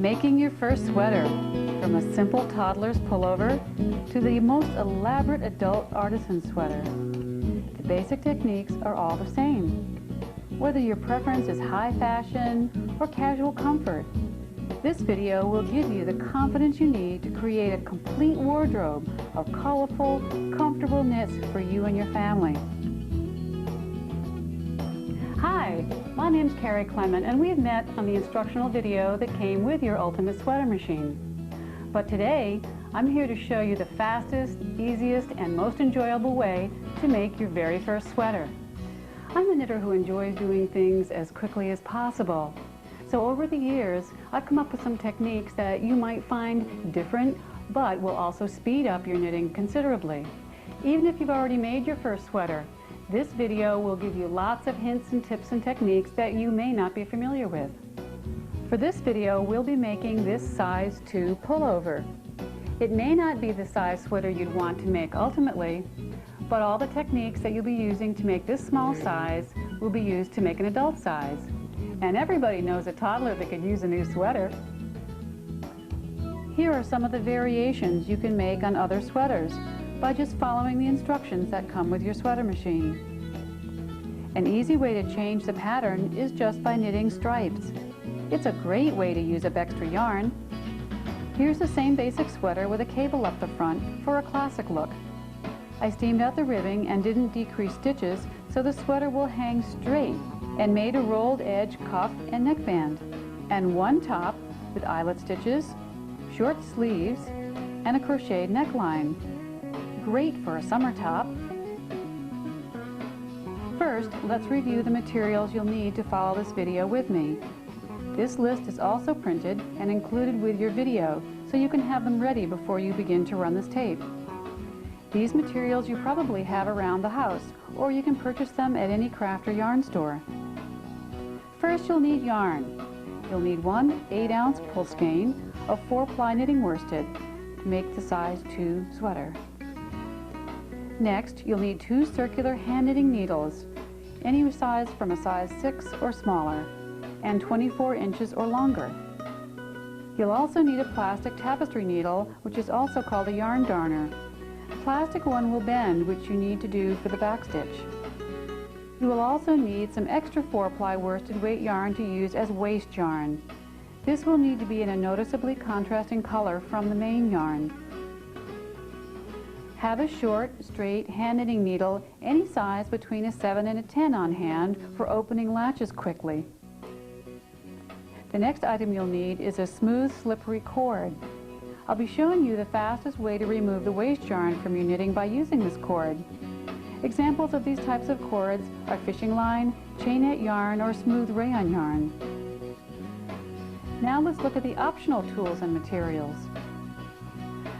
Making your first sweater, from a simple toddler's pullover to the most elaborate adult artisan sweater. The basic techniques are all the same. Whether your preference is high fashion or casual comfort, this video will give you the confidence you need to create a complete wardrobe of colorful, comfortable knits for you and your family. Hi, my name's Cari Clement, and we've met on the instructional video that came with your Ultimate Sweater Machine. But today, I'm here to show you the fastest, easiest, and most enjoyable way to make your very first sweater. I'm a knitter who enjoys doing things as quickly as possible. So over the years, I've come up with some techniques that you might find different, but will also speed up your knitting considerably. Even if you've already made your first sweater, this video will give you lots of hints and tips and techniques that you may not be familiar with. For this video, we'll be making this size 2 pullover. It may not be the size sweater you'd want to make ultimately, but all the techniques that you'll be using to make this small size will be used to make an adult size. And everybody knows a toddler that could use a new sweater. Here are some of the variations you can make on other sweaters by just following the instructions that come with your sweater machine. An easy way to change the pattern is just by knitting stripes. It's a great way to use up extra yarn. Here's the same basic sweater with a cable up the front for a classic look. I steamed out the ribbing and didn't decrease stitches, so the sweater will hang straight, and made a rolled edge cuff and neckband, and one top with eyelet stitches, short sleeves, and a crocheted neckline. Great for a summer top. First, let's review the materials you'll need to follow this video with me. This list is also printed and included with your video, so you can have them ready before you begin to run this tape. These materials you probably have around the house, or you can purchase them at any craft or yarn store. First, you'll need yarn. You'll need one 8-ounce pull skein of 4-ply knitting worsted to make the size 2 sweater. Next, you'll need 2 circular hand knitting needles, any size from a size 6 or smaller, and 24 inches or longer. You'll also need a plastic tapestry needle, which is also called a yarn darner. The plastic one will bend, which you need to do for the back stitch. You will also need some extra 4-ply worsted weight yarn to use as waste yarn. This will need to be in a noticeably contrasting color from the main yarn. Have a short, straight hand knitting needle any size between a 7 and a 10 on hand for opening latches quickly. The next item you'll need is a smooth, slippery cord. I'll be showing you the fastest way to remove the waste yarn from your knitting by using this cord. Examples of these types of cords are fishing line, chainette yarn, or smooth rayon yarn. Now let's look at the optional tools and materials.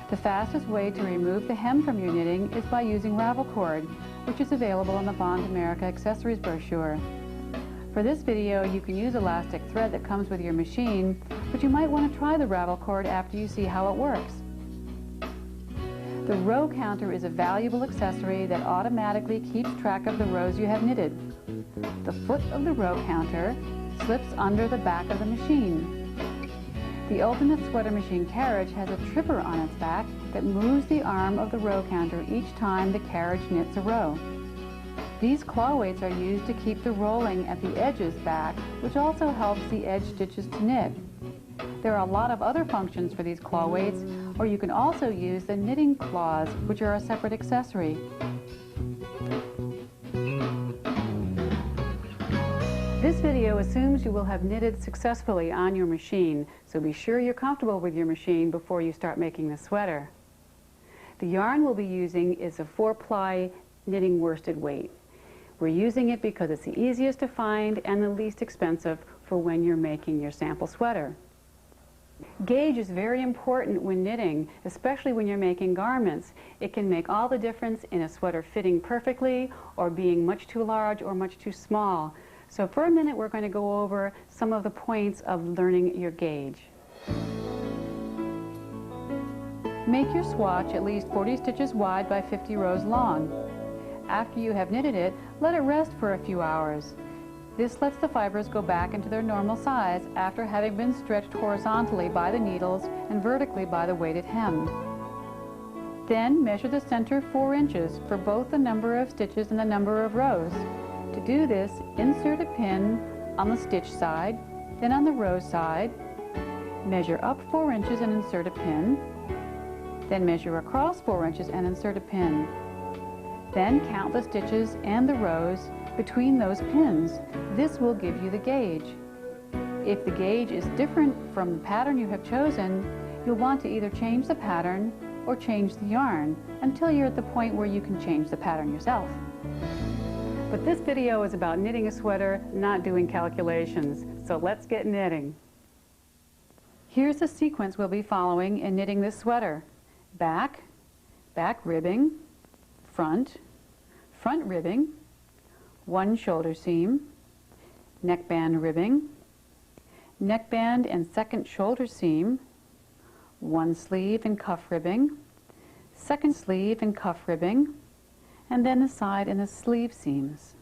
The fastest way to remove the hem from your knitting is by using ravel cord, which is available in the Bond America accessories brochure. For this video, you can use elastic thread that comes with your machine, but you might want to try the ravel cord after you see how it works. The row counter is a valuable accessory that automatically keeps track of the rows you have knitted. The foot of the row counter slips under the back of the machine. The Ultimate Sweater Machine carriage has a tripper on its back that moves the arm of the row counter each time the carriage knits a row. These claw weights are used to keep the rolling at the edges back, which also helps the edge stitches to knit. There are a lot of other functions for these claw weights, or you can also use the knitting claws, which are a separate accessory. This video assumes you will have knitted successfully on your machine, so be sure you're comfortable with your machine before you start making the sweater. The yarn we'll be using is a 4-ply knitting worsted weight. We're using it because it's the easiest to find and the least expensive for when you're making your sample sweater. Gauge is very important when knitting, especially when you're making garments. It can make all the difference in a sweater fitting perfectly or being much too large or much too small. So for a minute, we're going to go over some of the points of learning your gauge. Make your swatch at least 40 stitches wide by 50 rows long. After you have knitted it, let it rest for a few hours. This lets the fibers go back into their normal size after having been stretched horizontally by the needles and vertically by the weighted hem. Then measure the center 4 inches for both the number of stitches and the number of rows. To do this, insert a pin on the stitch side, then on the row side. Measure up 4 inches and insert a pin. Then measure across 4 inches and insert a pin. Then count the stitches and the rows between those pins. This will give you the gauge. If the gauge is different from the pattern you have chosen, you'll want to either change the pattern or change the yarn until you're at the point where you can change the pattern yourself. But this video is about knitting a sweater, not doing calculations. So let's get knitting. Here's the sequence we'll be following in knitting this sweater. Back, back ribbing, front, front ribbing, 1 shoulder seam, neckband ribbing, neckband and second shoulder seam, 1 sleeve and cuff ribbing, second sleeve and cuff ribbing, and then the side and the sleeve seams.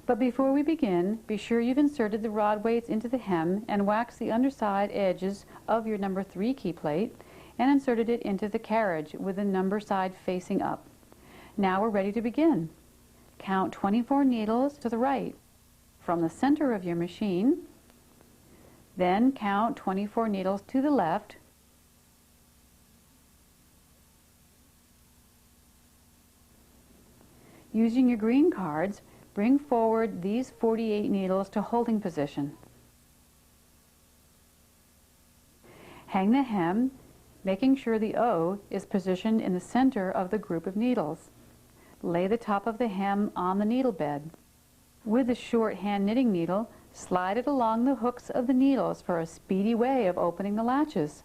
But before we begin, be sure you've inserted the rod weights into the hem and waxed the underside edges of your number 3 key plate and inserted it into the carriage with the number side facing up. Now we're ready to begin. Count 24 needles to the right from the center of your machine. Then count 24 needles to the left. Using your green cards, bring forward these 48 needles to holding position. Hang the hem, making sure the O is positioned in the center of the group of needles. Lay the top of the hem on the needle bed. With the short hand knitting needle, slide it along the hooks of the needles for a speedy way of opening the latches.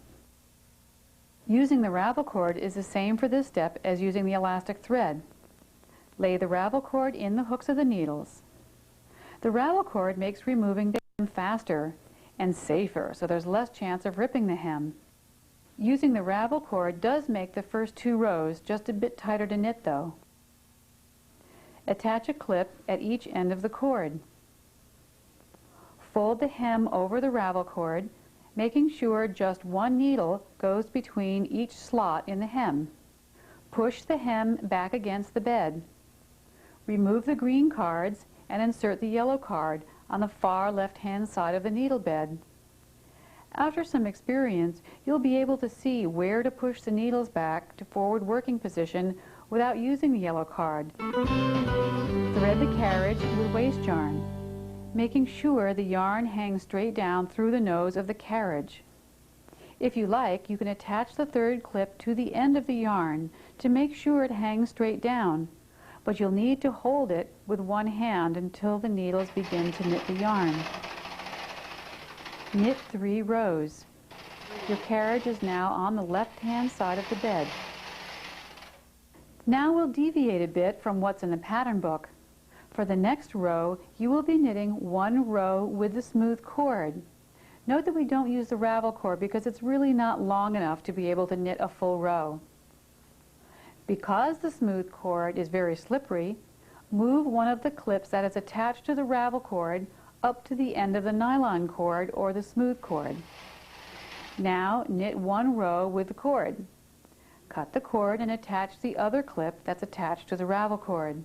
Using the ravel cord is the same for this step as using the elastic thread. Lay the ravel cord in the hooks of the needles. The ravel cord makes removing the hem faster and safer, so there's less chance of ripping the hem. Using the ravel cord does make the first 2 rows just a bit tighter to knit though. Attach a clip at each end of the cord. Fold the hem over the ravel cord, making sure just 1 needle goes between each slot in the hem. Push the hem back against the bed. Remove the green cards and insert the yellow card on the far left-hand side of the needle bed. After some experience, you'll be able to see where to push the needles back to forward working position without using the yellow card. Thread the carriage with waste yarn, making sure the yarn hangs straight down through the nose of the carriage. If you like, you can attach the 3rd clip to the end of the yarn to make sure it hangs straight down, but you'll need to hold it with 1 hand until the needles begin to knit the yarn. Knit 3 rows. Your carriage is now on the left-hand side of the bed. Now we'll deviate a bit from what's in the pattern book. For the next row, you will be knitting 1 row with the smooth cord. Note that we don't use the ravel cord because it's really not long enough to be able to knit a full row. Because the smooth cord is very slippery, move one of the clips that is attached to the ravel cord up to the end of the nylon cord or the smooth cord. Now knit 1 row with the cord. Cut the cord and attach the other clip that's attached to the ravel cord.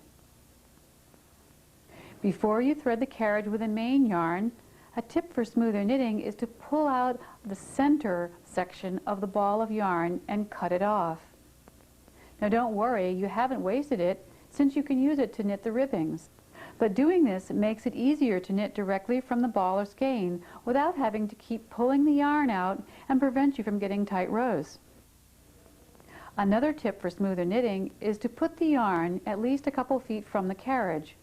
Before you thread the carriage with the main yarn, a tip for smoother knitting is to pull out the center section of the ball of yarn and cut it off. Now don't worry, you haven't wasted it since you can use it to knit the ribbings. But doing this makes it easier to knit directly from the ball or skein without having to keep pulling the yarn out and prevent you from getting tight rows. Another tip for smoother knitting is to put the yarn at least a couple feet from the carriage.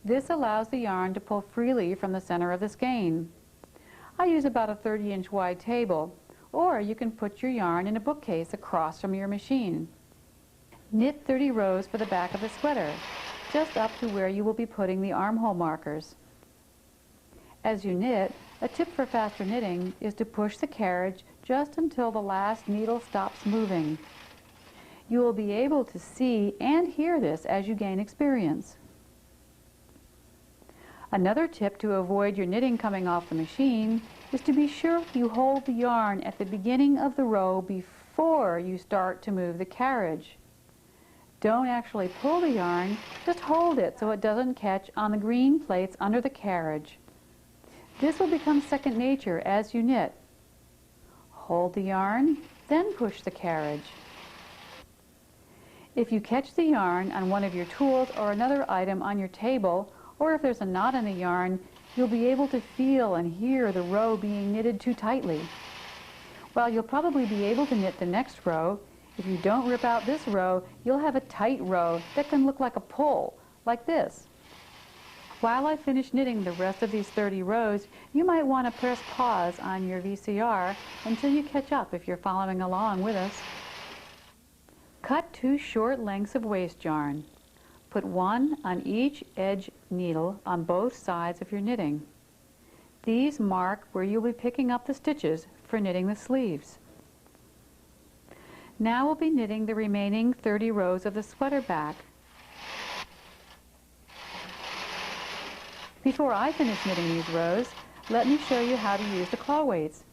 This allows the yarn to pull freely from the center of the skein. I use about a 30-inch wide table, or you can put your yarn in a bookcase across from your machine. Knit 30 rows for the back of the sweater, just up to where you will be putting the armhole markers. As you knit, a tip for faster knitting is to push the carriage just until the last needle stops moving. You will be able to see and hear this as you gain experience. Another tip to avoid your knitting coming off the machine is to be sure you hold the yarn at the beginning of the row before you start to move the carriage. Don't actually pull the yarn, just hold it so it doesn't catch on the green plates under the carriage. This will become second nature as you knit. Hold the yarn, then push the carriage. If you catch the yarn on one of your tools or another item on your table, or if there's a knot in the yarn, you'll be able to feel and hear the row being knitted too tightly. While you'll probably be able to knit the next row, if you don't rip out this row, you'll have a tight row that can look like a pull, like this. While I finish knitting the rest of these 30 rows, you might want to press pause on your VCR until you catch up if you're following along with us. Cut 2 short lengths of waste yarn. Put one on each edge needle on both sides of your knitting. These mark where you'll be picking up the stitches for knitting the sleeves. Now we'll be knitting the remaining 30 rows of the sweater back. Before I finish knitting these rows, let me show you how to use the claw weights.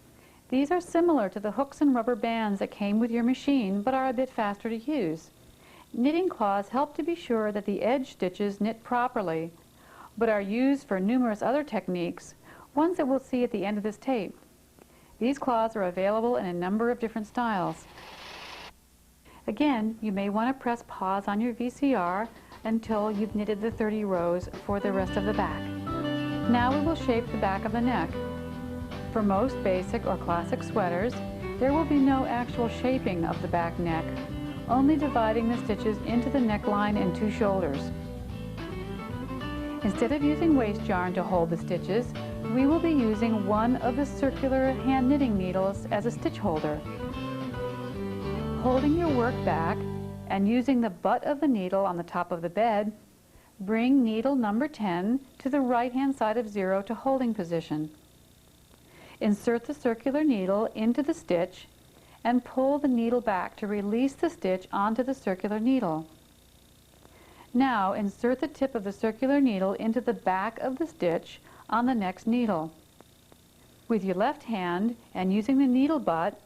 These are similar to the hooks and rubber bands that came with your machine, but are a bit faster to use. Knitting claws help to be sure that the edge stitches knit properly, but are used for numerous other techniques, ones that we'll see at the end of this tape. These claws are available in a number of different styles. Again, you may want to press pause on your VCR until you've knitted the 30 rows for the rest of the back. Now we will shape the back of the neck. For most basic or classic sweaters, there will be no actual shaping of the back neck, only dividing the stitches into the neckline and 2 shoulders. Instead of using waste yarn to hold the stitches, we will be using one of the circular hand knitting needles as a stitch holder. Holding your work back and using the butt of the needle on the top of the bed, bring needle number 10 to the right-hand side of 0 to holding position. Insert the circular needle into the stitch and pull the needle back to release the stitch onto the circular needle. Now insert the tip of the circular needle into the back of the stitch on the next needle. With your left hand and using the needle butt,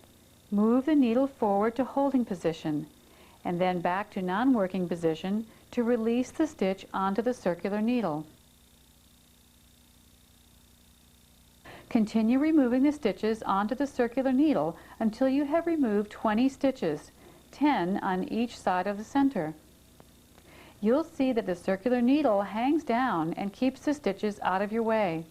move the needle forward to holding position and then back to non-working position to release the stitch onto the circular needle. Continue removing the stitches onto the circular needle until you have removed 20 stitches, 10 on each side of the center. You'll see that the circular needle hangs down and keeps the stitches out of your way.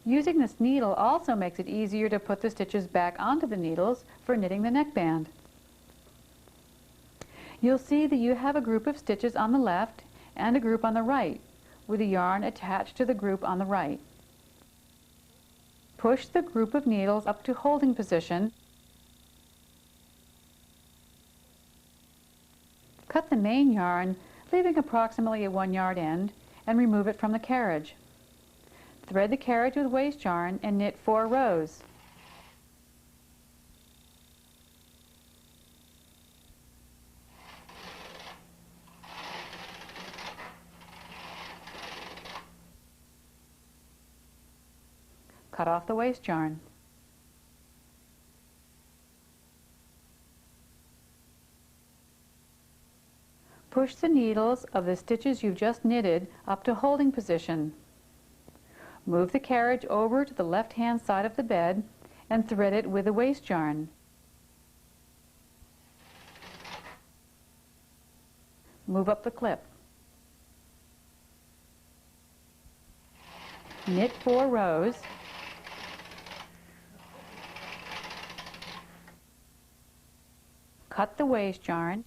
Using this needle also makes it easier to put the stitches back onto the needles for knitting the neckband. You'll see that you have a group of stitches on the left and a group on the right, with the yarn attached to the group on the right. Push the group of needles up to holding position. Cut the main yarn, leaving approximately a 1-yard end, and remove it from the carriage. Thread the carriage with waste yarn and knit 4 rows. Cut off the waste yarn. Push the needles of the stitches you've just knitted up to holding position. Move the carriage over to the left-hand side of the bed and thread it with the waste yarn. Move up the clip. Knit 4 rows. Cut the waste yarn.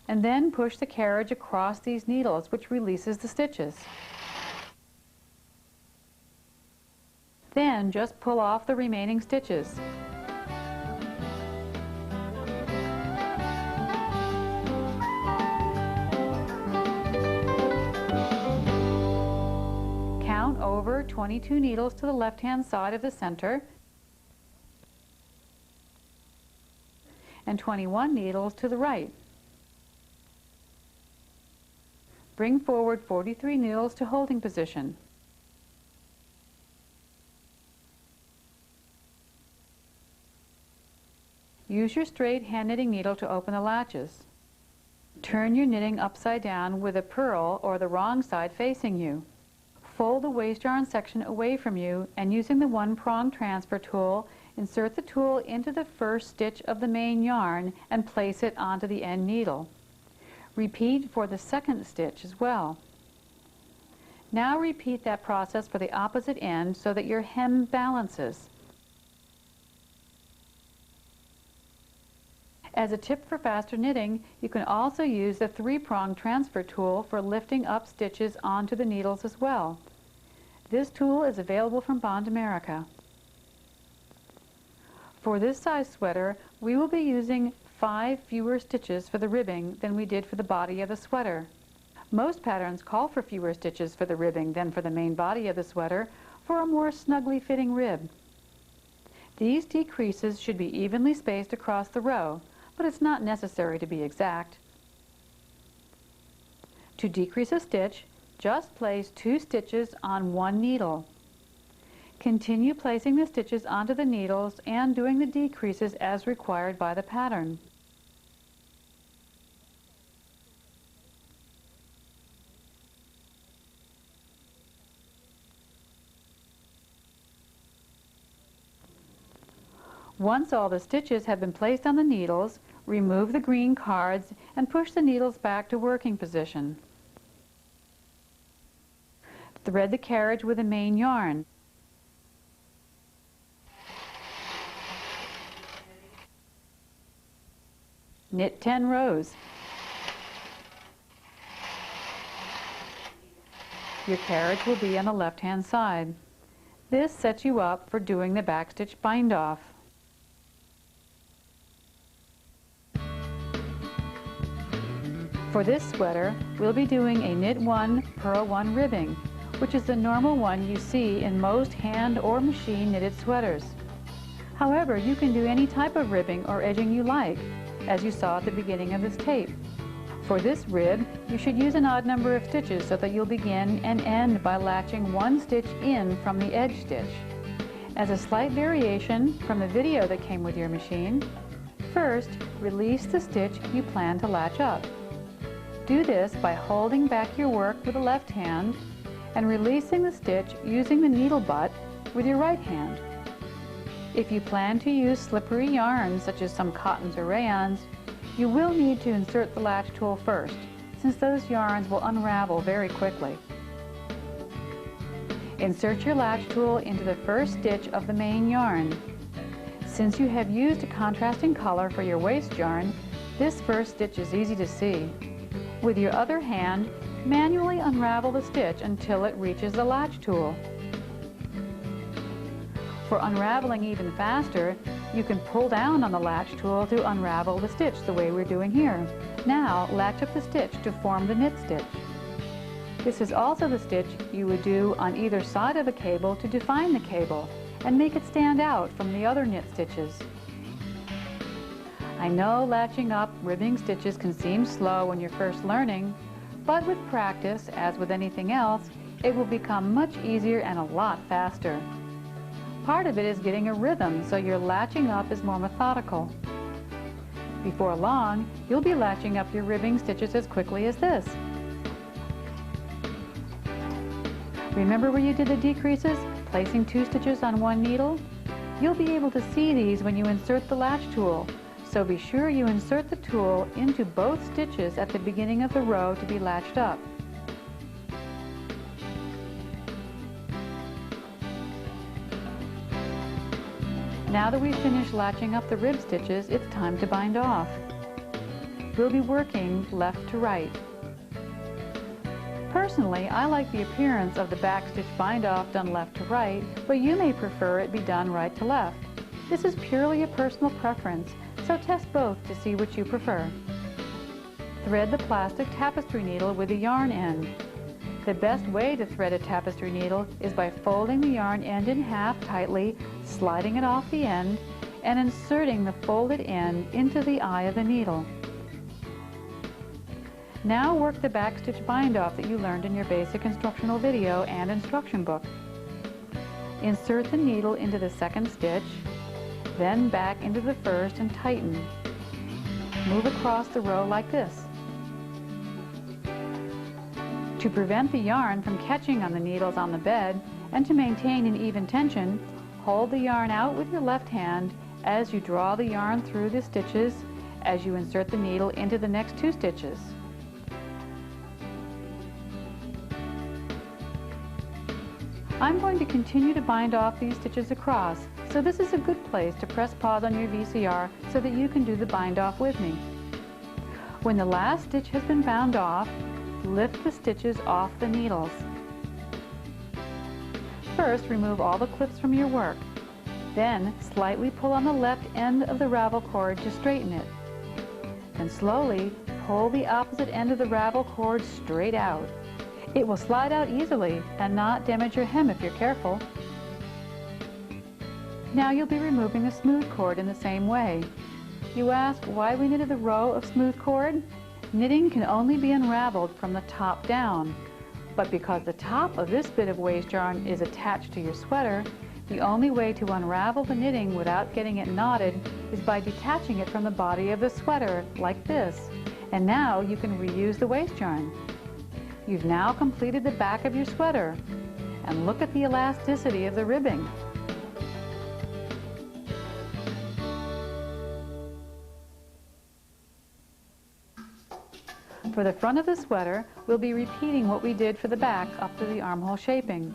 And then push the carriage across these needles, which releases the stitches. Then just pull off the remaining stitches. Count over 22 needles to the left-hand side of the center and 21 needles to the right. bring forward 43 needles to holding position. Use your straight hand knitting needle to open the latches. Turn your knitting upside down with a purl or the wrong side facing you. Fold the waist yarn section away from you and using the one-prong transfer tool, insert the tool into the first stitch of the main yarn and place it onto the end needle. Repeat for the second stitch as well. Now repeat that process for the opposite end so that your hem balances. As a tip for faster knitting, you can also use the three-prong transfer tool for lifting up stitches onto the needles as well. This tool is available from Bond America. For this size sweater, we will be using 5 fewer stitches for the ribbing than we did for the body of the sweater. Most patterns call for fewer stitches for the ribbing than for the main body of the sweater for a more snugly fitting rib. These decreases should be evenly spaced across the row, but it's not necessary to be exact. To decrease a stitch, just place 2 stitches on one needle. Continue placing the stitches onto the needles and doing the decreases as required by the pattern. Once all the stitches have been placed on the needles, remove the green cards and push the needles back to working position. Thread the carriage with the main yarn. Knit 10 rows. Your carriage will be on the left-hand side. This sets you up for doing the backstitch bind-off. For this sweater, we'll be doing a knit 1, purl 1 ribbing, which is the normal one you see in most hand or machine knitted sweaters. However, you can do any type of ribbing or edging you like, as you saw at the beginning of this tape. For this rib, you should use an odd number of stitches so that you'll begin and end by latching 1 stitch in from the edge stitch. As a slight variation from the video that came with your machine, first, release the stitch you plan to latch up. Do this by holding back your work with the left hand and releasing the stitch using the needle butt with your right hand. If you plan to use slippery yarns such as some cottons or rayons, you will need to insert the latch tool first, since those yarns will unravel very quickly. Insert your latch tool into the first stitch of the main yarn. Since you have used a contrasting color for your waist yarn, this first stitch is easy to see. With your other hand, manually unravel the stitch until it reaches the latch tool. For unraveling even faster, you can pull down on the latch tool to unravel the stitch the way we're doing here. Now, latch up the stitch to form the knit stitch. This is also the stitch you would do on either side of a cable to define the cable and make it stand out from the other knit stitches. I know latching up ribbing stitches can seem slow when you're first learning, but with practice, as with anything else, it will become much easier and a lot faster. Part of it is getting a rhythm so your latching up is more methodical. Before long, you'll be latching up your ribbing stitches as quickly as this. Remember where you did the decreases, placing 2 stitches on one needle? You'll be able to see these when you insert the latch tool, so be sure you insert the tool into both stitches at the beginning of the row to be latched up. Now that we've finished latching up the rib stitches, it's time to bind off. We'll be working left to right. Personally, I like the appearance of the backstitch bind-off done left to right, but you may prefer it be done right to left. This is purely a personal preference, so test both to see which you prefer. Thread the plastic tapestry needle with the yarn end. The best way to thread a tapestry needle is by folding the yarn end in half tightly, sliding it off the end, and inserting the folded end into the eye of the needle. Now work the backstitch bind-off that you learned in your basic instructional video and instruction book. Insert the needle into the second stitch, then back into the first and tighten. Move across the row like this. To prevent the yarn from catching on the needles on the bed and to maintain an even tension, hold the yarn out with your left hand as you draw the yarn through the stitches as you insert the needle into the next 2 stitches. I'm going to continue to bind off these stitches across, so this is a good place to press pause on your VCR so that you can do the bind off with me. When the last stitch has been bound off, lift the stitches off the needles. First, remove all the clips from your work. Then, slightly pull on the left end of the ravel cord to straighten it. Then slowly pull the opposite end of the ravel cord straight out. It will slide out easily and not damage your hem if you're careful. Now you'll be removing the smooth cord in the same way. You ask why we knitted the row of smooth cord? Knitting can only be unraveled from the top down, but because the top of this bit of waste yarn is attached to your sweater, the only way to unravel the knitting without getting it knotted is by detaching it from the body of the sweater, like this. And now you can reuse the waste yarn. You've now completed the back of your sweater, and look at the elasticity of the ribbing. For the front of the sweater, we'll be repeating what we did for the back up to the armhole shaping.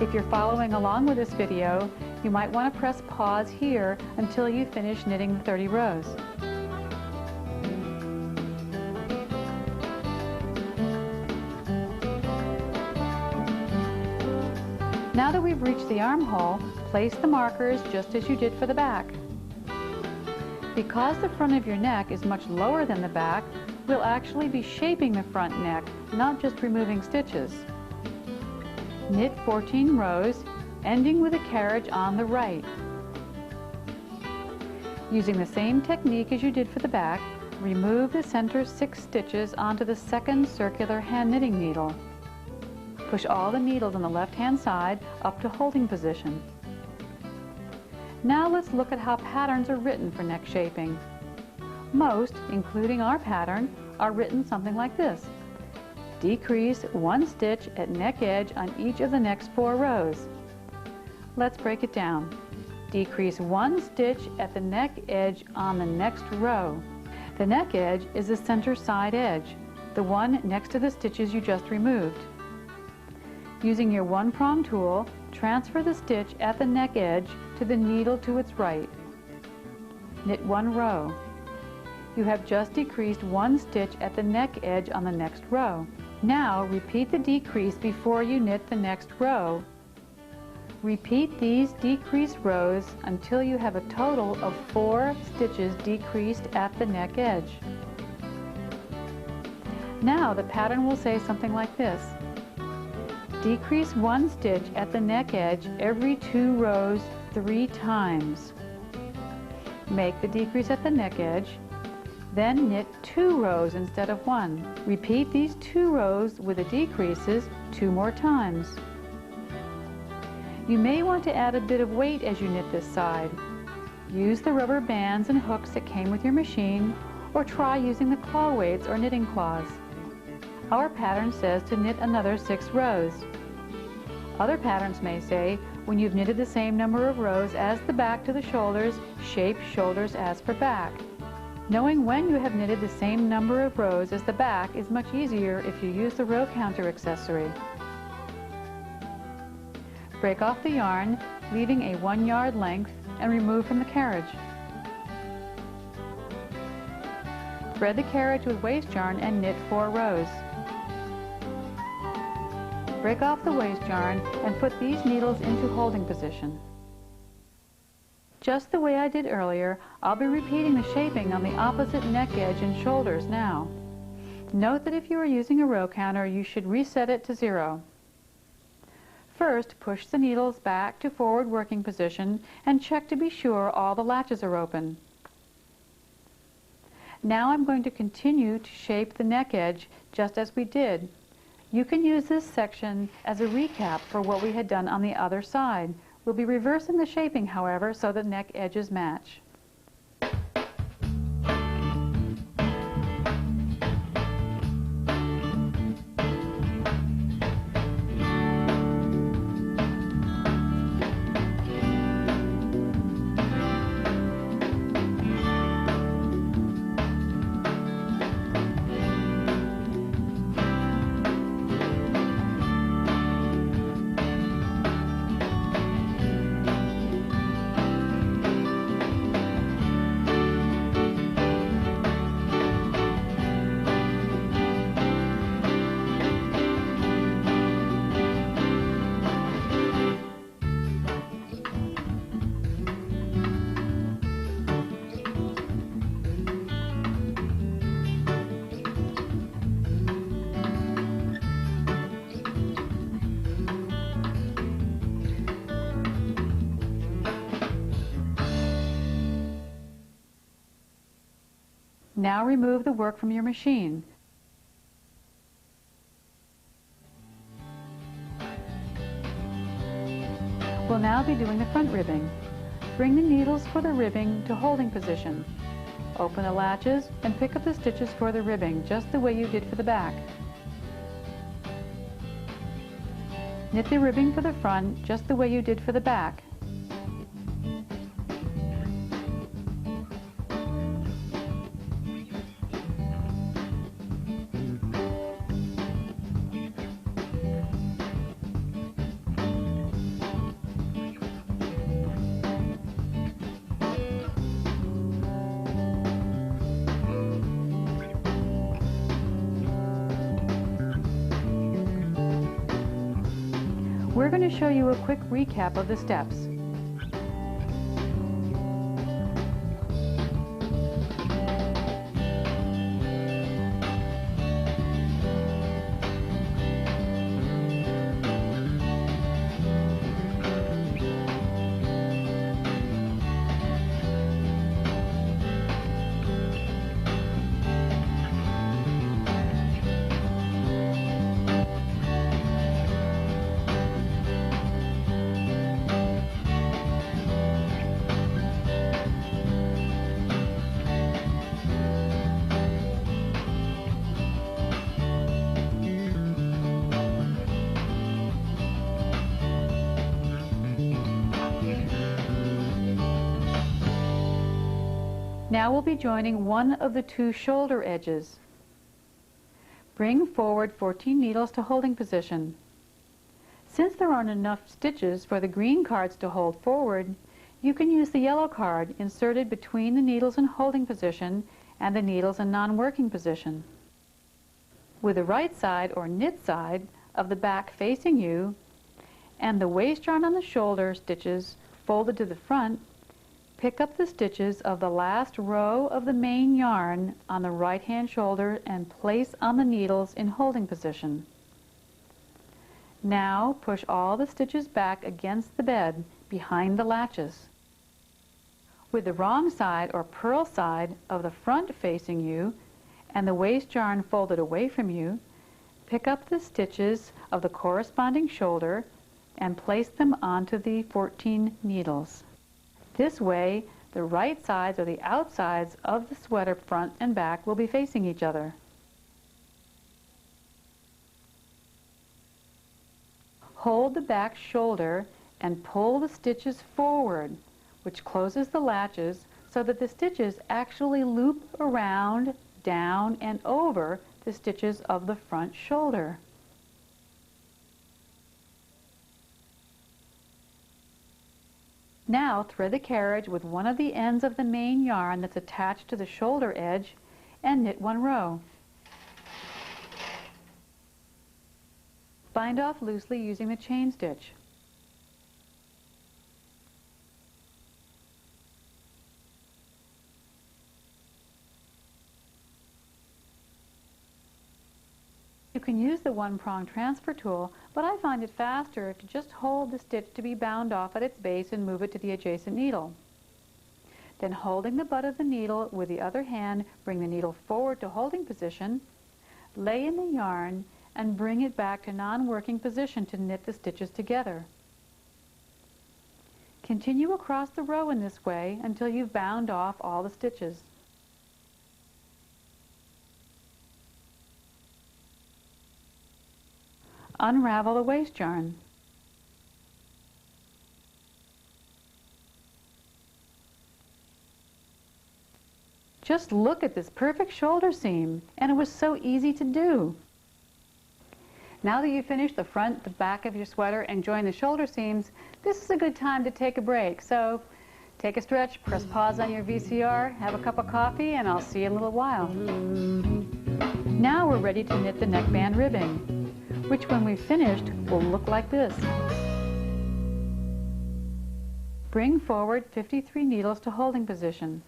If you're following along with this video, you might want to press pause here until you finish knitting the 30 rows. Now that we've reached the armhole, place the markers just as you did for the back. Because the front of your neck is much lower than the back, we'll actually be shaping the front neck, not just removing stitches. Knit 14 rows, ending with a carriage on the right. Using the same technique as you did for the back, remove the center 6 stitches onto the second circular hand knitting needle. Push all the needles on the left-hand side up to holding position. Now let's look at how patterns are written for neck shaping. Most, including our pattern, are written something like this. Decrease 1 stitch at neck edge on each of the next 4 rows. Let's break it down. Decrease 1 stitch at the neck edge on the next row. The neck edge is the center side edge, the one next to the stitches you just removed. Using your 1-prong tool, transfer the stitch at the neck edge to the needle to its right. Knit 1 row. You have just decreased 1 stitch at the neck edge on the next row. Now repeat the decrease before you knit the next row. Repeat these decreased rows until you have a total of 4 stitches decreased at the neck edge. Now the pattern will say something like this. Decrease 1 stitch at the neck edge every 2 rows 3 times. Make the decrease at the neck edge, then knit 2 rows instead of 1. Repeat these 2 rows with the decreases 2 more times. You may want to add a bit of weight as you knit this side. Use the rubber bands and hooks that came with your machine, or try using the claw weights or knitting claws. Our pattern says to knit another 6 rows. Other patterns may say, when you've knitted the same number of rows as the back to the shoulders, shape shoulders as for back. Knowing when you have knitted the same number of rows as the back is much easier if you use the row counter accessory. Break off the yarn, leaving a 1 yard length, and remove from the carriage. Thread the carriage with waste yarn and knit 4 rows. break off the waste yarn and put these needles into holding position. Just the way I did earlier, I'll be repeating the shaping on the opposite neck edge and shoulders now. Note that if you are using a row counter, you should reset it to 0. First, push the needles back to forward working position and check to be sure all the latches are open. Now I'm going to continue to shape the neck edge just as we did. You can use this section as a recap for what we had done on the other side. We'll be reversing the shaping, however, so the neck edges match. Now remove the work from your machine. We'll now be doing the front ribbing. Bring the needles for the ribbing to holding position. Open the latches and pick up the stitches for the ribbing, just the way you did for the back. Knit the ribbing for the front, just the way you did for the back. We're going to show you a quick recap of the steps. Now we'll be joining one of the two shoulder edges. Bring forward 14 needles to holding position. Since there aren't enough stitches for the green cards to hold forward, you can use the yellow card inserted between the needles in holding position and the needles in non-working position. With the right side or knit side of the back facing you and the waist yarn on the shoulder stitches folded to the front, pick up the stitches of the last row of the main yarn on the right-hand shoulder and place on the needles in holding position. Now push all the stitches back against the bed behind the latches. With the wrong side or purl side of the front facing you and the waist yarn folded away from you, pick up the stitches of the corresponding shoulder and place them onto the 14 needles. This way, the right sides or the outsides of the sweater front and back will be facing each other. Hold the back shoulder and pull the stitches forward, which closes the latches so that the stitches actually loop around, down, and over the stitches of the front shoulder. Now thread the carriage with one of the ends of the main yarn that's attached to the shoulder edge and knit one row. Bind off loosely using the chain stitch. You can use the one-prong transfer tool, but I find it faster to just hold the stitch to be bound off at its base and move it to the adjacent needle. Then holding the butt of the needle with the other hand, bring the needle forward to holding position, lay in the yarn, and bring it back to non-working position to knit the stitches together. Continue across the row in this way until you've bound off all the stitches. Unravel the waste yarn. Just look at this perfect shoulder seam, and it was so easy to do. Now that you've finished the front, the back of your sweater, and joined the shoulder seams, this is a good time to take a break. So take a stretch, press pause on your VCR, have a cup of coffee, and I'll see you in a little while. Now we're ready to knit the neckband ribbing, which when we've finished will look like this. Bring forward 53 needles to holding position.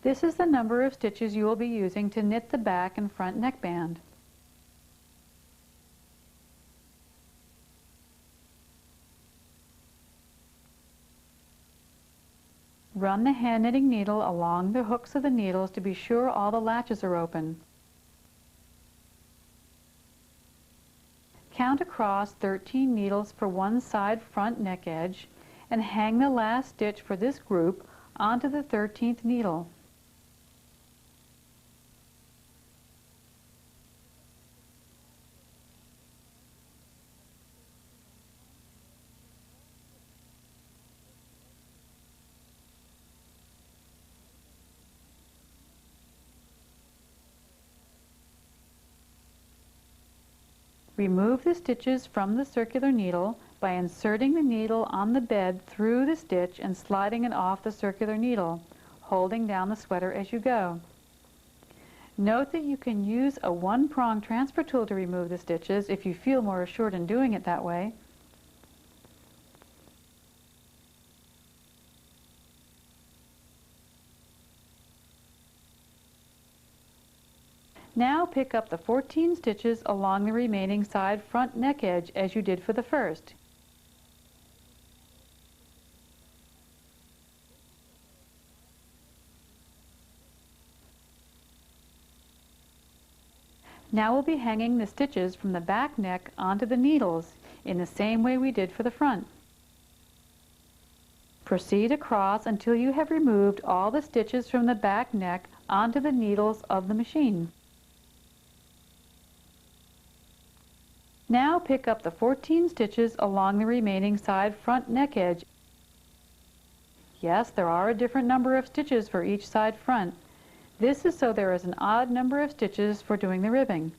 This is the number of stitches you will be using to knit the back and front neckband. Run the hand knitting needle along the hooks of the needles to be sure all the latches are open. Count across 13 needles for one side front neck edge and hang the last stitch for this group onto the 13th needle. Remove the stitches from the circular needle by inserting the needle on the bed through the stitch and sliding it off the circular needle, holding down the sweater as you go. Note that you can use a one-prong transfer tool to remove the stitches if you feel more assured in doing it that way. Now pick up the 14 stitches along the remaining side front neck edge as you did for the first. Now we'll be hanging the stitches from the back neck onto the needles in the same way we did for the front. Proceed across until you have removed all the stitches from the back neck onto the needles of the machine. Now pick up the 14 stitches along the remaining side front neck edge. Yes, there are a different number of stitches for each side front. This is so there is an odd number of stitches for doing the ribbing.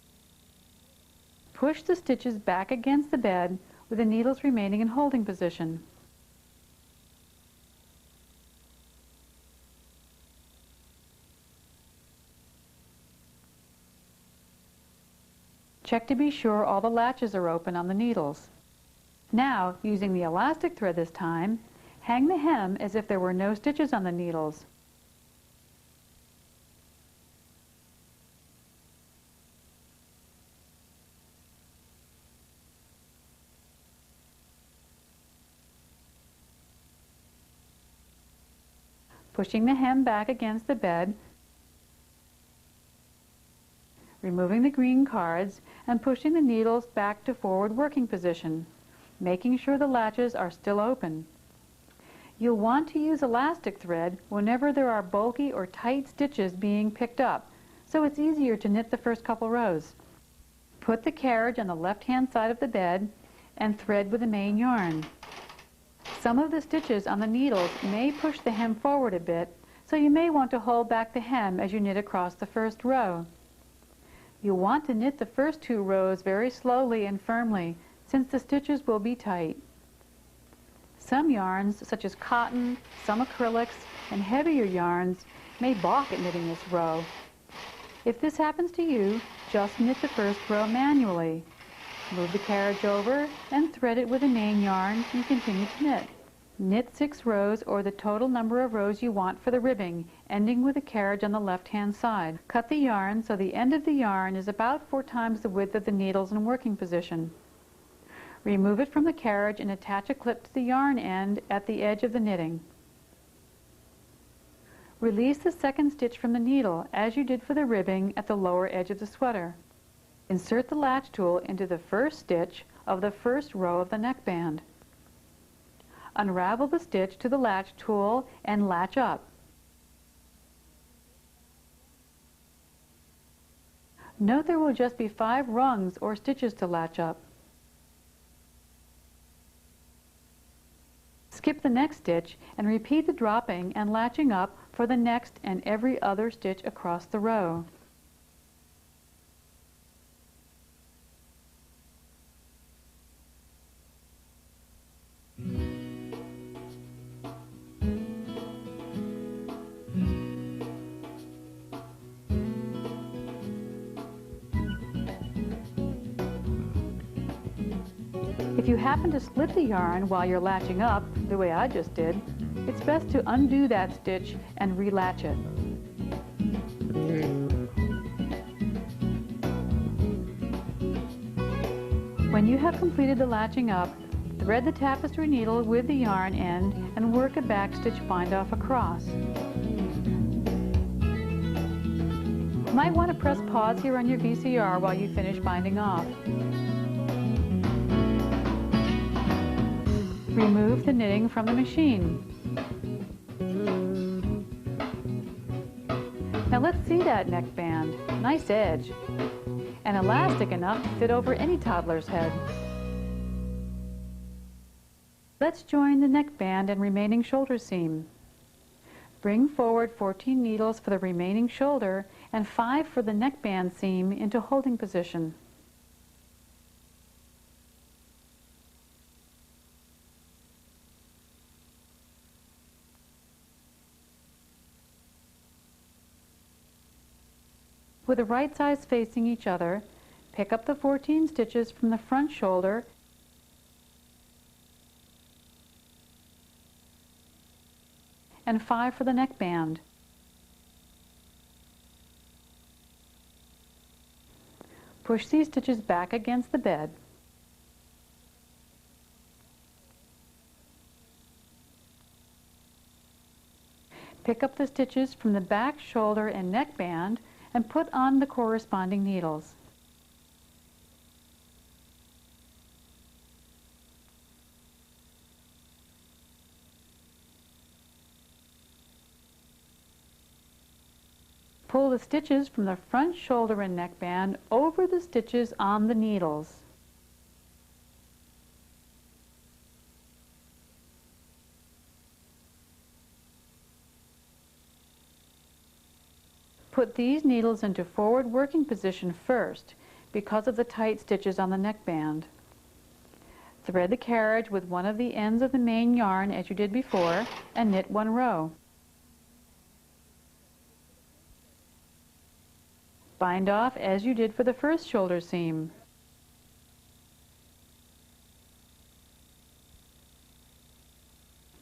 Push the stitches back against the bed with the needles remaining in holding position. Check to be sure all the latches are open on the needles. Now, using the elastic thread this time, hang the hem as if there were no stitches on the needles. Pushing the hem back against the bed, removing the green cards, and pushing the needles back to forward working position, making sure the latches are still open. You'll want to use elastic thread whenever there are bulky or tight stitches being picked up, so it's easier to knit the first couple rows. Put the carriage on the left-hand side of the bed and thread with the main yarn. Some of the stitches on the needles may push the hem forward a bit, so you may want to hold back the hem as you knit across the first row. You'll want to knit the first two rows very slowly and firmly, since the stitches will be tight. Some yarns, such as cotton, some acrylics, and heavier yarns, may balk at knitting this row. If this happens to you, just knit the first row manually. Move the carriage over and thread it with the main yarn and continue to knit. Knit 6 rows, or the total number of rows you want for the ribbing, ending with the carriage on the left-hand side. Cut the yarn so the end of the yarn is about 4 times the width of the needles in working position. Remove it from the carriage and attach a clip to the yarn end at the edge of the knitting. Release the second stitch from the needle, as you did for the ribbing, at the lower edge of the sweater. Insert the latch tool into the first stitch of the first row of the neckband. Unravel the stitch to the latch tool and latch up. Note there will just be 5 rungs or stitches to latch up. Skip the next stitch and repeat the dropping and latching up for the next and every other stitch across the row. If you happen to slip the yarn while you're latching up, the way I just did, it's best to undo that stitch and relatch it. When you have completed the latching up, thread the tapestry needle with the yarn end and work a backstitch bind-off across. You might want to press pause here on your VCR while you finish binding off. Remove the knitting from the machine. Now let's see that neckband. Nice edge. And elastic enough to fit over any toddler's head. Let's join the neckband and remaining shoulder seam. Bring forward 14 needles for the remaining shoulder and 5 for the neckband seam into holding position. With the right sides facing each other, pick up the 14 stitches from the front shoulder and 5 for the neckband. Push these stitches back against the bed. Pick up the stitches from the back shoulder and neckband and put on the corresponding needles. Pull the stitches from the front shoulder and neckband over the stitches on the needles. Put these needles into forward working position first because of the tight stitches on the neckband. Thread the carriage with one of the ends of the main yarn as you did before and knit 1 row. Bind off as you did for the first shoulder seam.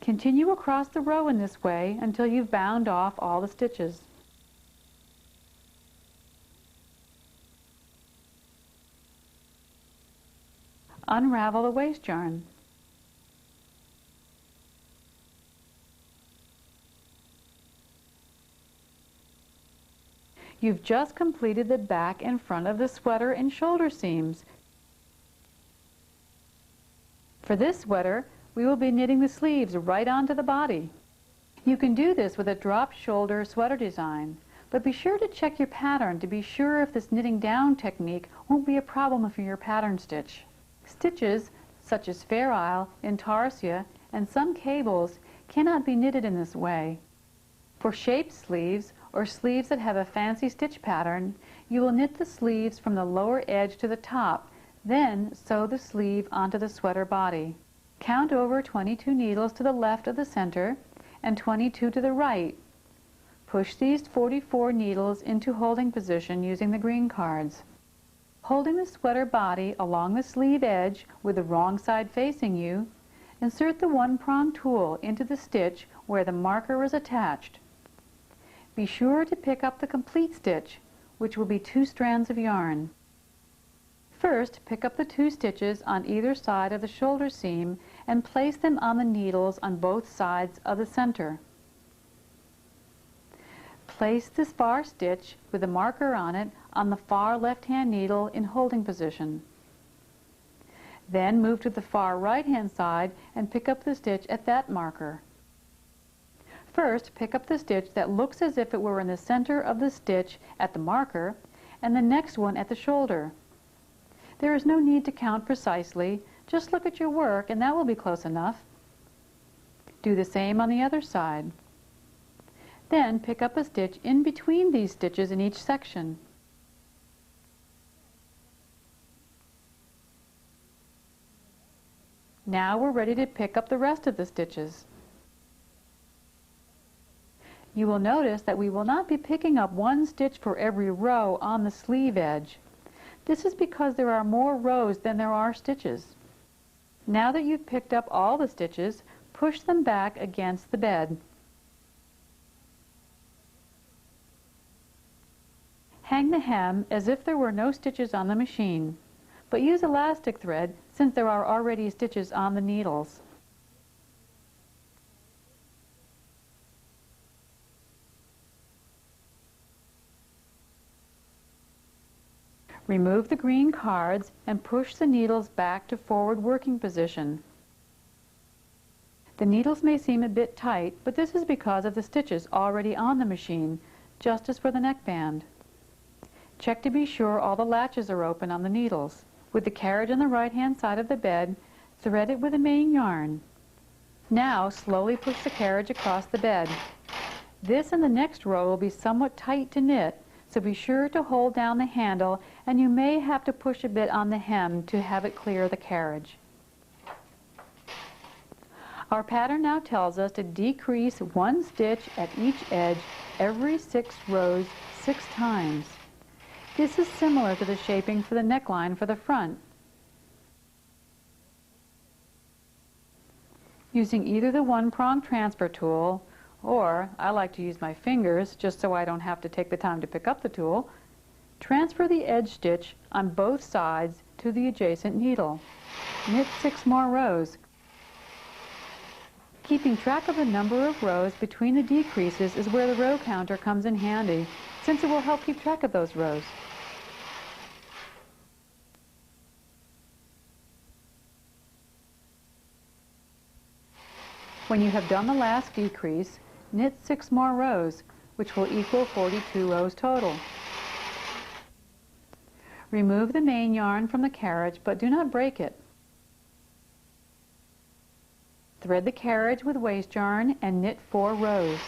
Continue across the row in this way until you've bound off all the stitches. Unravel the waste yarn. You've just completed the back and front of the sweater and shoulder seams. For this sweater, we will be knitting the sleeves right onto the body. You can do this with a drop shoulder sweater design, but be sure to check your pattern to be sure if this knitting down technique won't be a problem for your pattern stitch. Stitches, such as Fair Isle, Intarsia, and some cables, cannot be knitted in this way. For shaped sleeves, or sleeves that have a fancy stitch pattern, you will knit the sleeves from the lower edge to the top, then sew the sleeve onto the sweater body. Count over 22 needles to the left of the center and 22 to the right. Push these 44 needles into holding position using the green cards. Holding the sweater body along the sleeve edge with the wrong side facing you, insert the one-prong tool into the stitch where the marker is attached. Be sure to pick up the complete stitch, which will be 2 strands of yarn. First, pick up the 2 stitches on either side of the shoulder seam and place them on the needles on both sides of the center. Place this far stitch with the marker on it on the far left-hand needle in holding position. Then move to the far right-hand side and pick up the stitch at that marker. First, pick up the stitch that looks as if it were in the center of the stitch at the marker, and the next one at the shoulder. There is no need to count precisely, just look at your work and that will be close enough. Do the same on the other side. Then pick up a stitch in between these stitches in each section. Now we're ready to pick up the rest of the stitches. You will notice that we will not be picking up 1 stitch for every row on the sleeve edge. This is because there are more rows than there are stitches. Now that you've picked up all the stitches, push them back against the bed. Hang the hem as if there were no stitches on the machine, but use elastic thread since there are already stitches on the needles. Remove the green cards and push the needles back to forward working position. The needles may seem a bit tight, but this is because of the stitches already on the machine, just as for the neckband. Check to be sure all the latches are open on the needles. With the carriage on the right-hand side of the bed, thread it with the main yarn. Now slowly push the carriage across the bed. This and the next row will be somewhat tight to knit, so be sure to hold down the handle, and you may have to push a bit on the hem to have it clear the carriage. Our pattern now tells us to decrease 1 stitch at each edge every 6 rows 6 times. This is similar to the shaping for the neckline for the front. Using either the one-prong transfer tool, or I like to use my fingers just so I don't have to take the time to pick up the tool, transfer the edge stitch on both sides to the adjacent needle. Knit 6 more rows. Keeping track of the number of rows between the decreases is where the row counter comes in handy, since it will help keep track of those rows. When you have done the last decrease, knit 6 more rows, which will equal 42 rows total. Remove the main yarn from the carriage, but do not break it. Thread the carriage with waste yarn and knit 4 rows.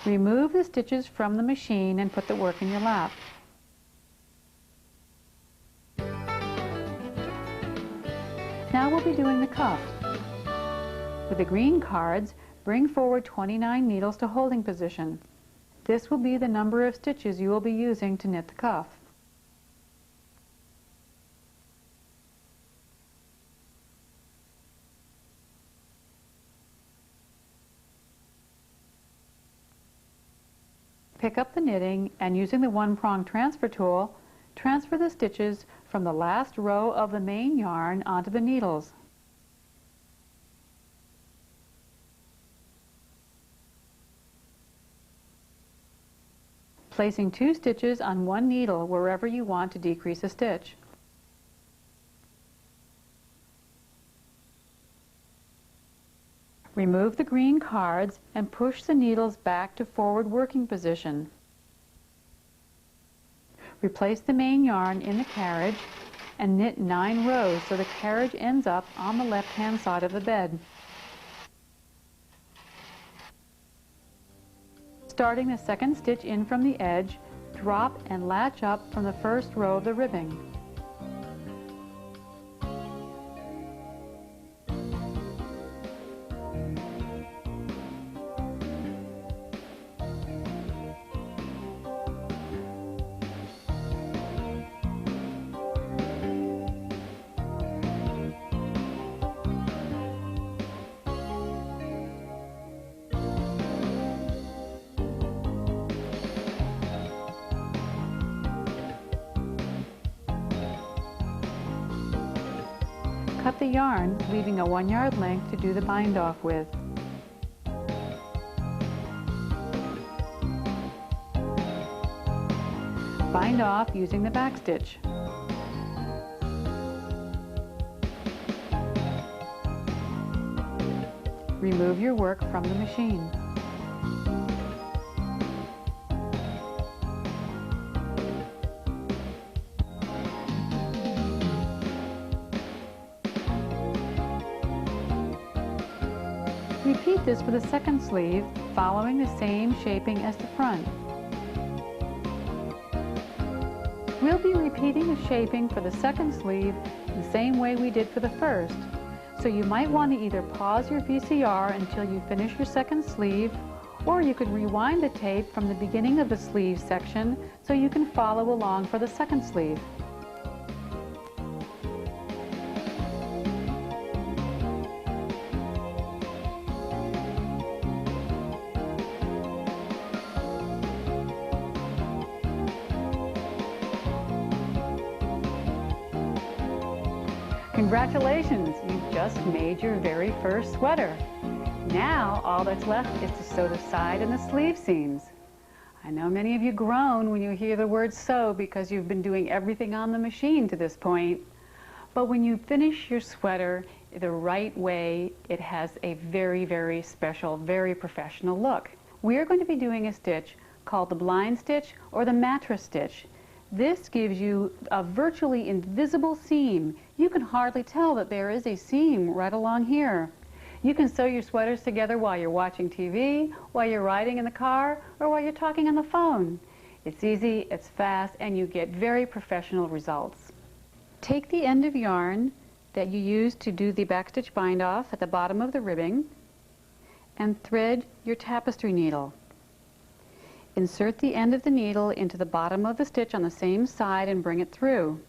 Remove the stitches from the machine and put the work in your lap. Now we'll be doing the cuff. With the green cards, bring forward 29 needles to holding position. This will be the number of stitches you will be using to knit the cuff. Pick up the knitting and using the one-prong transfer tool, transfer the stitches from the last row of the main yarn onto the needles. Placing 2 stitches on one needle wherever you want to decrease a stitch. Remove the green cards and push the needles back to forward working position. Replace the main yarn in the carriage and knit 9 rows so the carriage ends up on the left-hand side of the bed. Starting the second stitch in from the edge, drop and latch up from the first row of the ribbing. cut the yarn, leaving a 1 yard length to do the bind off with. Bind off using the back stitch. Remove your work from the machine. Repeat this for the second sleeve, following the same shaping as the front. We'll be repeating the shaping for the second sleeve the same way we did for the first. So you might want to either pause your VCR until you finish your second sleeve, or you could rewind the tape from the beginning of the sleeve section so you can follow along for the second sleeve. Congratulations, you've just made your very first sweater. Now all that's left is to sew the side and the sleeve seams. I know many of you groan when you hear the word sew because you've been doing everything on the machine to this point. But when you finish your sweater the right way, it has a very, very special, very professional look. We are going to be doing a stitch called the blind stitch or the mattress stitch. This gives you a virtually invisible seam. You can hardly tell that there is a seam right along here. You can sew your sweaters together while you're watching TV, while you're riding in the car, or while you're talking on the phone. It's easy, it's fast, and you get very professional results. Take the end of yarn that you used to do the backstitch bind off at the bottom of the ribbing and thread your tapestry needle. Insert the end of the needle into the bottom of the stitch on the same side and bring it through.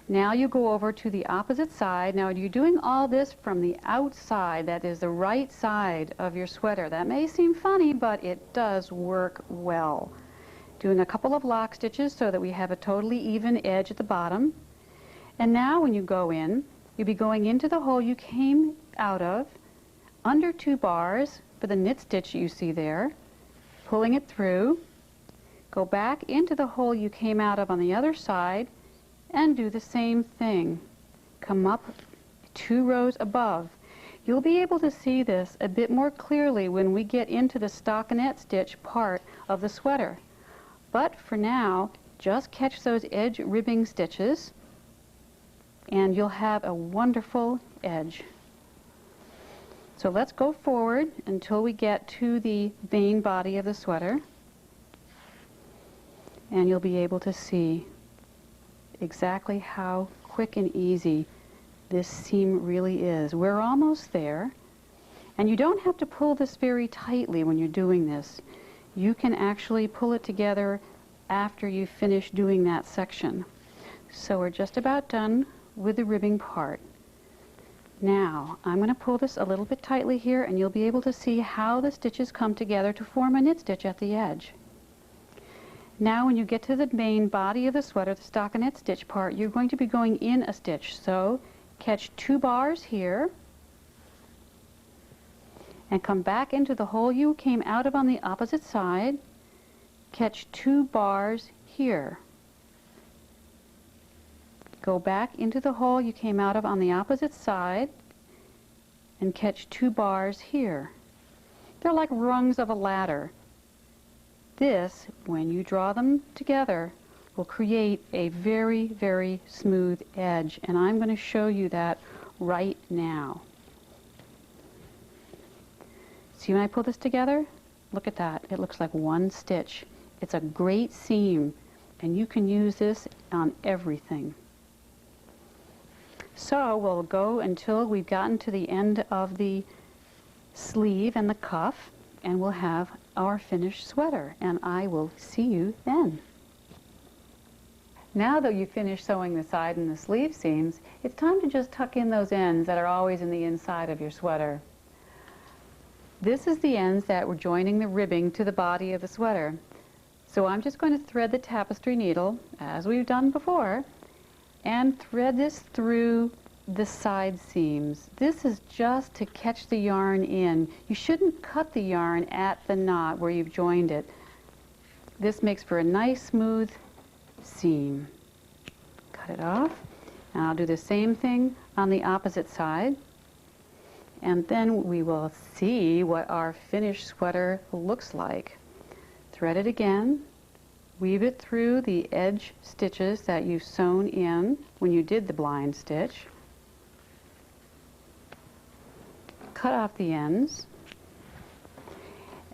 Now you go over to the opposite side. Now you're doing all this from the outside, that is the right side of your sweater. That may seem funny, but it does work well. Doing a couple of lock stitches so that we have a totally even edge at the bottom. And now when you go in, you'll be going into the hole you came out of, under 2 bars for the knit stitch you see there, pulling it through, go back into the hole you came out of on the other side, and do the same thing. Come up 2 rows above. You'll be able to see this a bit more clearly when we get into the stockinette stitch part of the sweater. But for now, just catch those edge ribbing stitches, and you'll have a wonderful edge. So let's go forward until we get to the main body of the sweater, and you'll be able to see exactly how quick and easy this seam really is. We're almost there, and you don't have to pull this very tightly when you're doing this. You can actually pull it together after you finish doing that section. So we're just about done with the ribbing part. Now, I'm going to pull this a little bit tightly here, and you'll be able to see how the stitches come together to form a knit stitch at the edge. Now, when you get to the main body of the sweater, the stockinette stitch part, you're going to be going in a stitch. So, catch 2 bars here, and come back into the hole you came out of on the opposite side. Catch 2 bars here. Go back into the hole you came out of on the opposite side and catch 2 bars here. They're like rungs of a ladder. This, when you draw them together, will create a very, very smooth edge, and I'm going to show you that right now. See when I pull this together? Look at that. It looks like one stitch. It's a great seam, and you can use this on everything. So we'll go until we've gotten to the end of the sleeve and the cuff, and we'll have our finished sweater, and I will see you then. Now that you've finished sewing the side and the sleeve seams, it's time to just tuck in those ends that are always in the inside of your sweater. This is the ends that were joining the ribbing to the body of the sweater. So I'm just going to thread the tapestry needle, as we've done before, and thread this through the side seams. This is just to catch the yarn in. You shouldn't cut the yarn at the knot where you've joined it. This makes for a nice smooth seam. Cut it off. And I'll do the same thing on the opposite side. And then we will see what our finished sweater looks like. Thread it again. Weave it through the edge stitches that you sewn in when you did the blind stitch. Cut off the ends.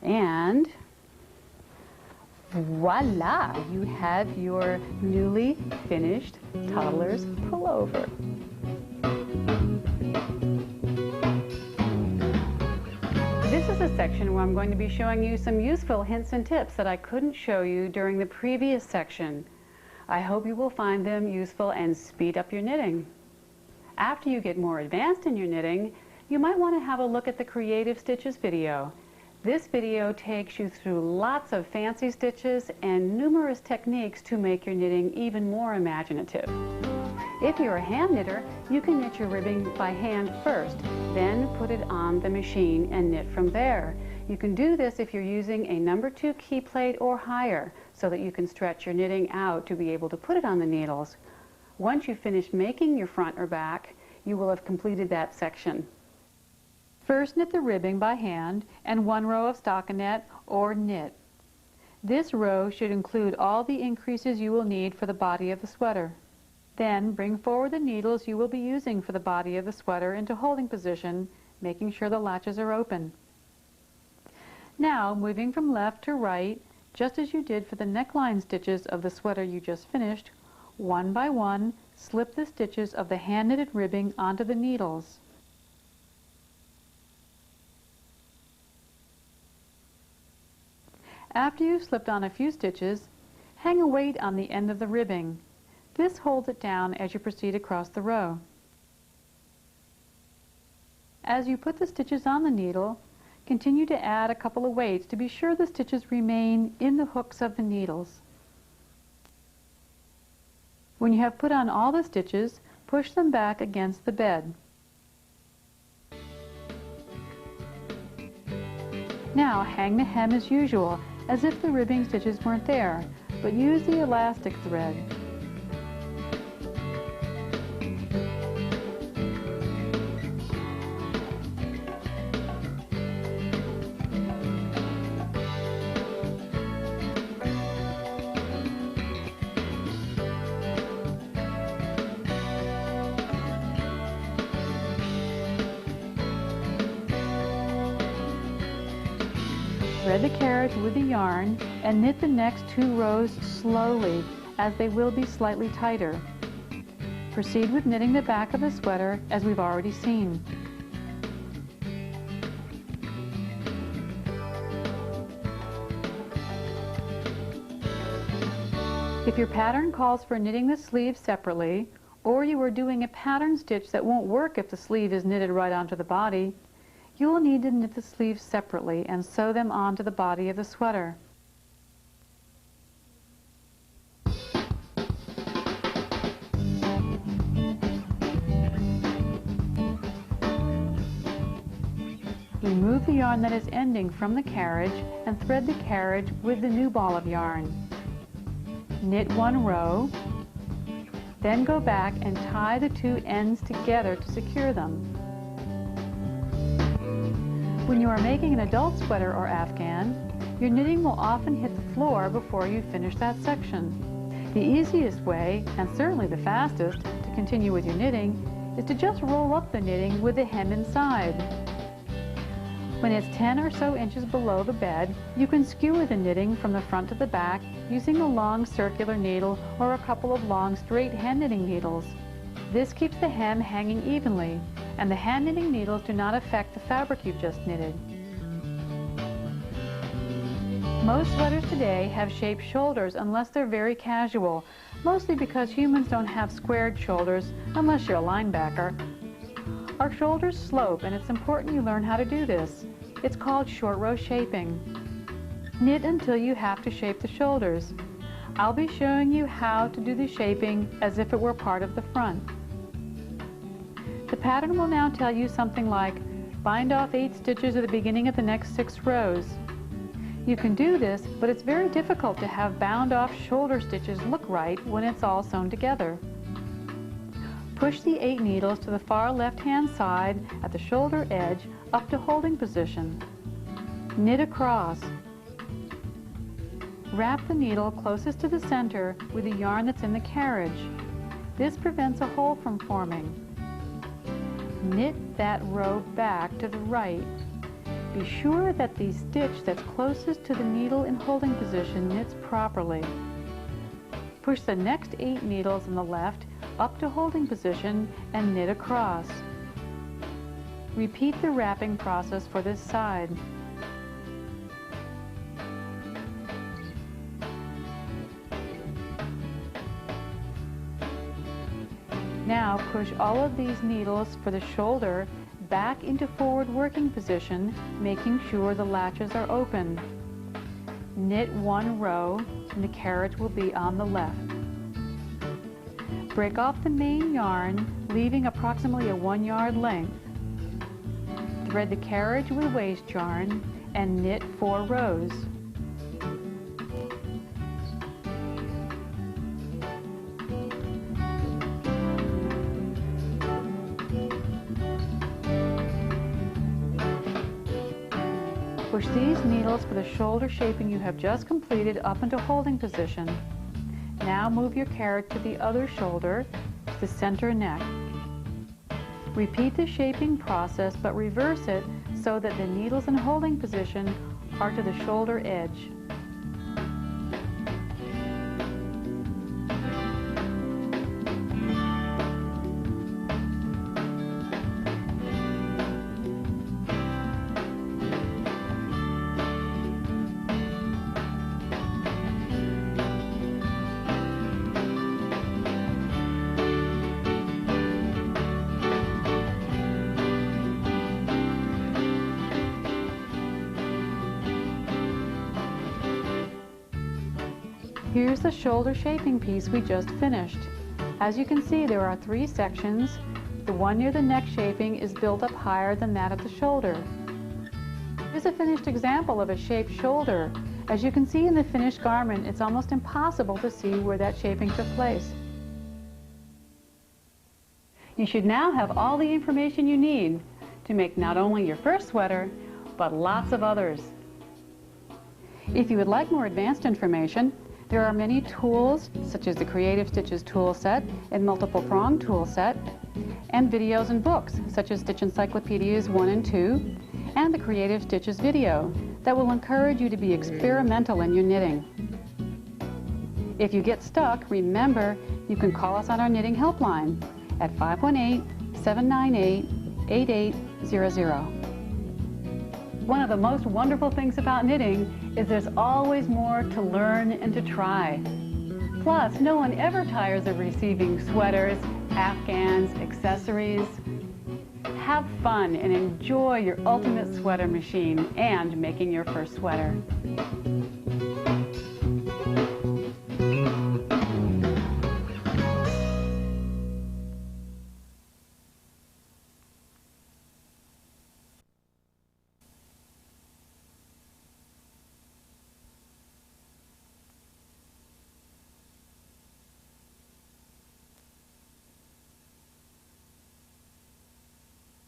And voila! You have your newly finished toddler's pullover. This is a section where I'm going to be showing you some useful hints and tips that I couldn't show you during the previous section. I hope you will find them useful and speed up your knitting. After you get more advanced in your knitting, you might want to have a look at the Creative Stitches video. This video takes you through lots of fancy stitches and numerous techniques to make your knitting even more imaginative. If you're a hand knitter, you can knit your ribbing by hand first, then put it on the machine and knit from there. You can do this if you're using a number 2 key plate or higher, so that you can stretch your knitting out to be able to put it on the needles. Once you've finished making your front or back, you will have completed that section. First, knit the ribbing by hand and 1 row of stockinette or knit. This row should include all the increases you will need for the body of the sweater. Then bring forward the needles you will be using for the body of the sweater into holding position, making sure the latches are open. Now, moving from left to right, just as you did for the neckline stitches of the sweater you just finished, one by one, slip the stitches of the hand-knitted ribbing onto the needles. After you've slipped on a few stitches, hang a weight on the end of the ribbing. This holds it down as you proceed across the row. As you put the stitches on the needle, continue to add a couple of weights to be sure the stitches remain in the hooks of the needles. When you have put on all the stitches, push them back against the bed. Now hang the hem as usual, as if the ribbing stitches weren't there, but use the elastic thread. Thread the carriage with the yarn and knit the next 2 rows slowly, as they will be slightly tighter. Proceed with knitting the back of the sweater as we've already seen. If your pattern calls for knitting the sleeves separately, or you are doing a pattern stitch that won't work if the sleeve is knitted right onto the body, you will need to knit the sleeves separately and sew them onto the body of the sweater. Remove the yarn that is ending from the carriage and thread the carriage with the new ball of yarn. Knit 1 row, then go back and tie the 2 ends together to secure them. When you are making an adult sweater or afghan, your knitting will often hit the floor before you finish that section. The easiest way, and certainly the fastest, to continue with your knitting is to just roll up the knitting with the hem inside. When it's 10 or so inches below the bed, you can skewer the knitting from the front to the back using a long circular needle or a couple of long straight hand knitting needles. This keeps the hem hanging evenly, and the hand knitting needles do not affect the fabric you've just knitted. Most sweaters today have shaped shoulders unless they're very casual, mostly because humans don't have squared shoulders unless you're a linebacker. Our shoulders slope, and it's important you learn how to do this. It's called short row shaping. Knit until you have to shape the shoulders. I'll be showing you how to do the shaping as if it were part of the front. The pattern will now tell you something like, bind off 8 stitches at the beginning of the next 6 rows. You can do this, but it's very difficult to have bound off shoulder stitches look right when it's all sewn together. Push the 8 needles to the far left-hand side at the shoulder edge up to holding position. Knit across. Wrap the needle closest to the center with the yarn that's in the carriage. This prevents a hole from forming. Knit that row back to the right. Be sure that the stitch that's closest to the needle in holding position knits properly. Push the next 8 needles on the left up to holding position and knit across. Repeat the wrapping process for this side. Now push all of these needles for the shoulder back into forward working position, making sure the latches are open. Knit 1 row and the carriage will be on the left. Break off the main yarn, leaving approximately a 1 yard length. Thread the carriage with waste yarn and knit 4 rows. Push these needles for the shoulder shaping you have just completed up into holding position. Now move your carriage to the other shoulder, to the center neck. Repeat the shaping process but reverse it so that the needles in holding position are to the shoulder edge. Here's the shoulder shaping piece we just finished. As you can see, there are 3 sections. The one near the neck shaping is built up higher than that of the shoulder. Here's a finished example of a shaped shoulder. As you can see in the finished garment, it's almost impossible to see where that shaping took place. You should now have all the information you need to make not only your first sweater, but lots of others. If you would like more advanced information, there are many tools, such as the Creative Stitches tool set and multiple prong tool set, and videos and books, such as Stitch Encyclopedias 1 and 2, and the Creative Stitches video, that will encourage you to be experimental in your knitting. If you get stuck, remember, you can call us on our knitting helpline at 518-798-8800. One of the most wonderful things about knitting is there's always more to learn and to try. Plus, no one ever tires of receiving sweaters, afghans, accessories. Have fun and enjoy your ultimate sweater machine and making your first sweater.